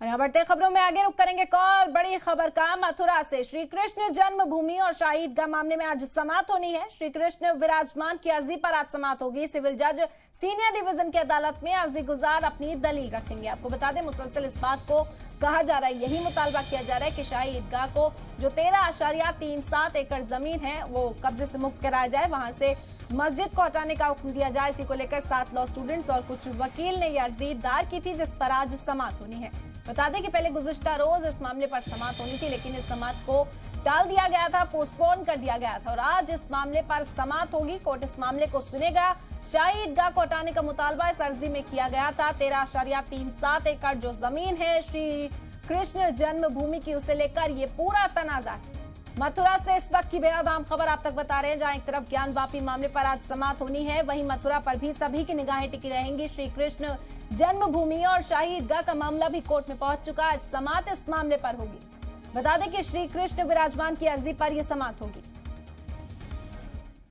और यहाँ बढ़ते खबरों में आगे रुक करेंगे एक और बड़ी खबर का। मथुरा से श्री कृष्ण जन्मभूमि और शाही ईदगाह मामले में आज समाअत होनी है। श्री कृष्ण विराजमान की अर्जी पर आज समाअत होगी। सिविल जज सीनियर डिवीजन की अदालत में अर्जी गुजार अपनी दलील रखेंगे। आपको बता दें, मुसलसल इस बात को कहा जा रहा है, यही मुतालबा किया जा रहा है कि शाही ईदगाह को जो 13.37 एकड़ जमीन है वो कब्जे से मुक्त कराया जाए, वहां से मस्जिद को हटाने का हुक्म दिया जाए। इसी को लेकर 7 लॉ स्टूडेंट्स और कुछ वकील ने यह अर्जी दायर की थी, जिस पर आज समाअत होनी है। बता दें कि पहले गुज़िश्ता रोज इस मामले पर समाअत होनी थी, लेकिन इस समाअत को टाल दिया गया था, पोस्टपोन कर दिया गया था और आज इस मामले पर समाअत होगी। कोर्ट इस मामले को सुनेगा। शाही ईदगाह को हटाने का मुतालबा इस अर्जी में किया गया था। 13.37 एकड़ जो जमीन है श्री कृष्ण जन्मभूमि की, उसे लेकर ये पूरा तनाजा है। मथुरा से इस वक्त की बेहद अहम खबर आप तक बता रहे हैं, जहां एक तरफ ज्ञानवापी मामले पर आज समाअत होनी है, वहीं मथुरा पर भी सभी की निगाहें टिकी रहेंगी। श्री कृष्ण जन्मभूमि और शाही ईदगाह का मामला भी कोर्ट में पहुंच चुका है। समाअत इस मामले पर होगी। बता दें कि श्री कृष्ण विराजमान की अर्जी पर यह समाअत होगी।